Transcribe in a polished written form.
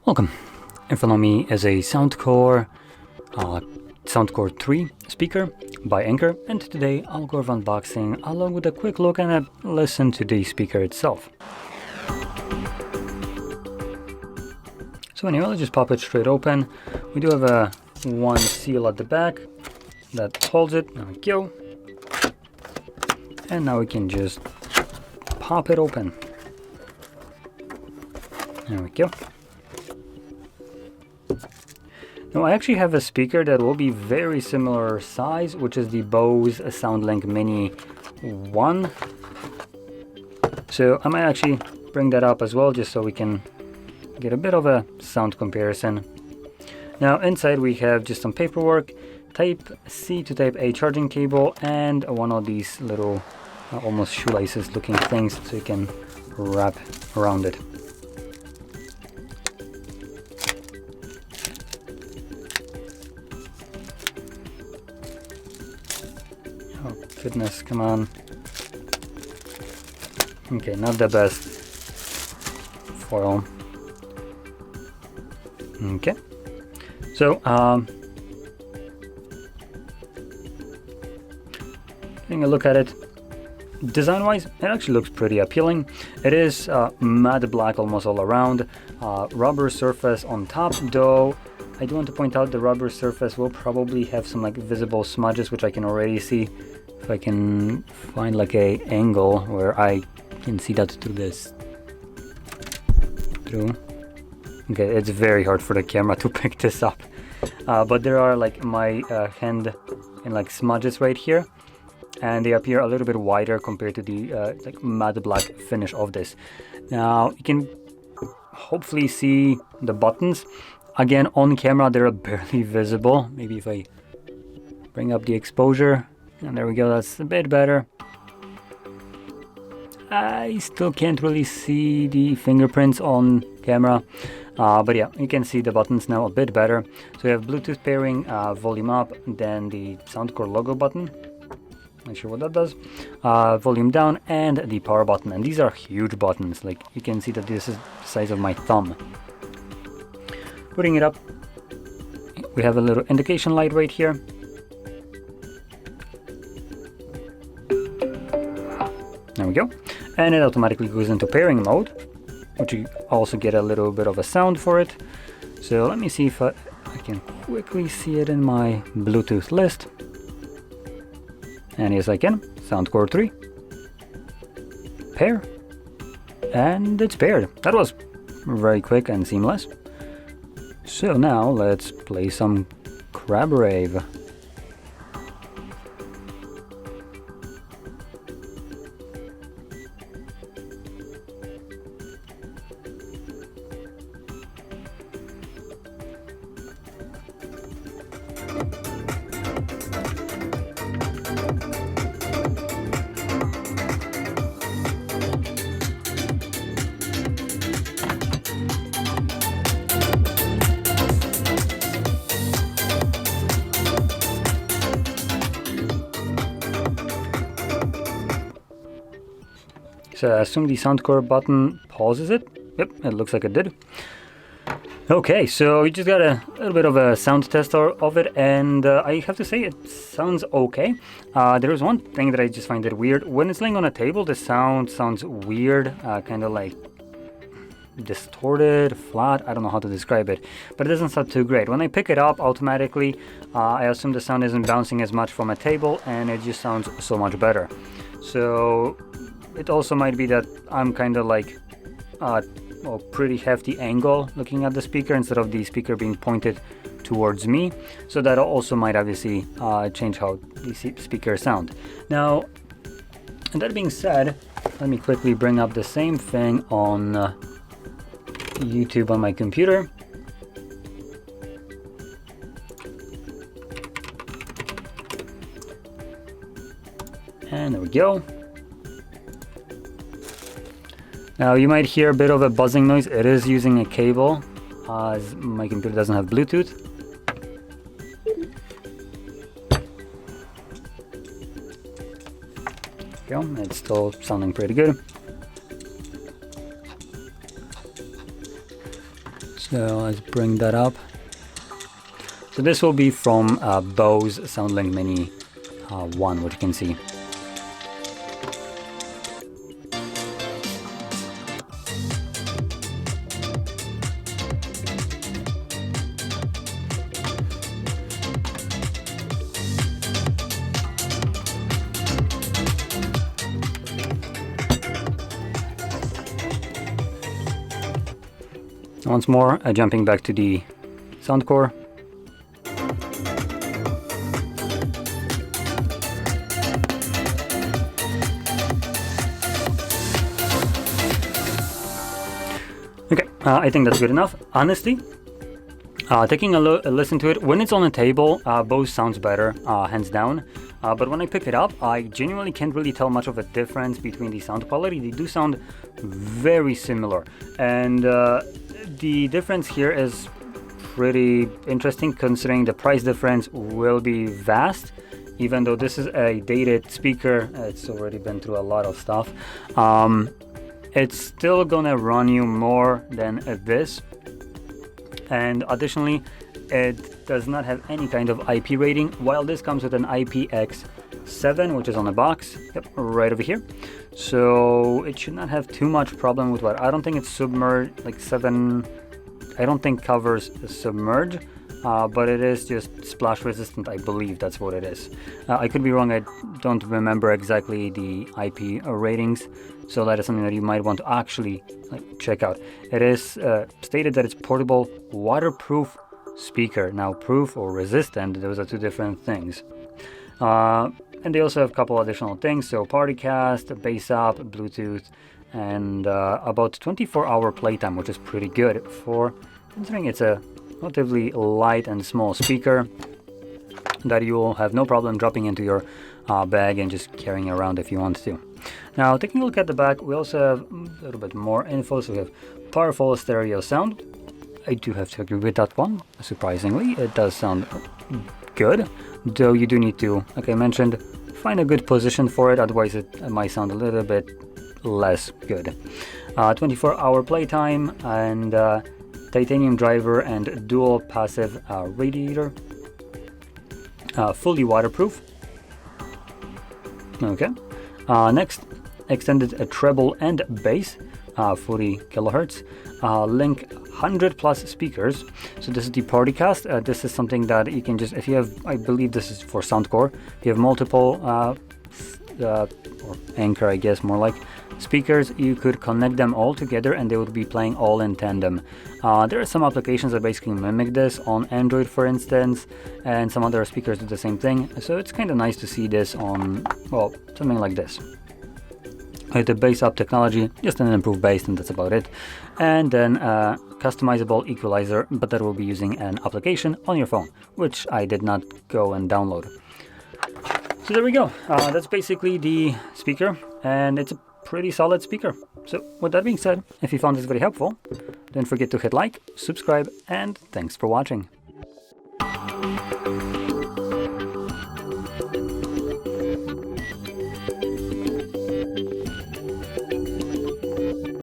Welcome. In front of me is a Soundcore 3 speaker by Anker, and today I'll go over unboxing along with a quick look and a listen to the speaker itself. So anyway, let's just pop it straight open. We do have one seal at the back that holds it. There we go. And now we can just pop it open. There we go. Now I actually have a speaker that will be very similar size, which is the Bose SoundLink Mini 1. So I might actually bring that up as well, just so we can get a bit of a sound comparison. Now inside we have just some paperwork, Type C to Type A charging cable, and one of these little almost shoelaces looking things so you can wrap around it. Oh goodness, come on. Okay, not the best foil. Okay, so taking a look at it, design wise it actually looks pretty appealing. It is matte black almost all around, rubber surface on top, though I do want to point out the rubber surface will probably have some like visible smudges, which I can already see. If I can find like a angle where I can see that through this. Okay, it's very hard for the camera to pick this up. But there are like my hand and like smudges right here, and they appear a little bit wider compared to the like matte black finish of this. Now you can hopefully see the buttons. Again, on camera they're barely visible. Maybe if I bring up the exposure, and there we go, that's a bit better. I still can't really see the fingerprints on camera, but yeah, you can see the buttons now a bit better. So we have Bluetooth pairing, volume up, then the Soundcore logo button, not sure what that does, volume down, and the power button. And these are huge buttons, like you can see that this is the size of my thumb. Putting it up, we have a little indication light right here. There we go. And it automatically goes into pairing mode, which you also get a little bit of a sound for it. So let me see if I can quickly see it in my Bluetooth list. And yes, I can. Soundcore 3. Pair. And it's paired. That was very quick and seamless. So now let's play some Crab Rave. So I assume the Soundcore button pauses it. Yep, it looks like it did. Okay, so we just got a little bit of a sound test of it, and I have to say it sounds okay. There is one thing that I just find it weird. When it's laying on a table, the sound sounds weird, kind of like distorted, flat. I don't know how to describe it, but it doesn't sound too great. When I pick it up automatically, I assume the sound isn't bouncing as much from a table, and it just sounds so much better. So it also might be that I'm kind of like pretty hefty angle looking at the speaker instead of the speaker being pointed towards me. So that also might obviously change how the speakers sound. Now, that being said, let me quickly bring up the same thing on YouTube on my computer. And there we go. Now you might hear a bit of a buzzing noise. It is using a cable, as my computer doesn't have Bluetooth. Go. It's still sounding pretty good. So let's bring that up. So this will be from Bose SoundLink Mini 1, which you can see. Once more, jumping back to the Soundcore. Okay, I think that's good enough. Honestly, taking a listen to it, when it's on the table, Bose sounds better, hands down. But when I pick it up, I genuinely can't really tell much of a difference between the sound quality. They do sound very similar. And the difference here is pretty interesting, considering the price difference will be vast. Even though this is a dated speaker, it's already been through a lot of stuff. It's still gonna run you more than this. And additionally, it does not have any kind of IP rating, while this comes with an IPX7, which is on the box, yep, right over here. So it should not have too much problem with what I don't think it's submerged, like 7, I don't think covers submerge, but it is just splash resistant, I believe that's what it is. I could be wrong, I don't remember exactly the IP ratings, so that is something that you might want to actually check out. It is stated that it's portable, waterproof speaker. Now, proof or resistant, those are two different things. And they also have a couple additional things, so PartyCast, bass up, Bluetooth, and about 24-hour playtime, which is pretty good for considering it's a relatively light and small speaker that you will have no problem dropping into your bag and just carrying around if you want to. Now, taking a look at the back, we also have a little bit more info. So we have powerful stereo sound. I do have to agree with that one. Surprisingly, it does sound good, though you do need to, like I mentioned, find a good position for it, otherwise it might sound a little bit less good. 24-hour playtime and titanium driver and dual passive radiator. Fully waterproof. Okay. Next, extended treble and bass, 40 kilohertz. Link 100 plus speakers. So this is the PartyCast. This is something that you can just, if you have, I believe this is for Soundcore. If you have multiple or Anker, I guess more like, speakers, you could connect them all together and they would be playing all in tandem. There are some applications that basically mimic this on Android, for instance, and some other speakers do the same thing. So it's kind of nice to see this on, well, something like this. With the bass up technology, just an improved bass, and that's about it. And then customizable equalizer, but that will be using an application on your phone, which I did not go and download. So there we go. That's basically the speaker, and it's a pretty solid speaker. So with that being said, if you found this very helpful, don't forget to hit like, subscribe, and thanks for watching.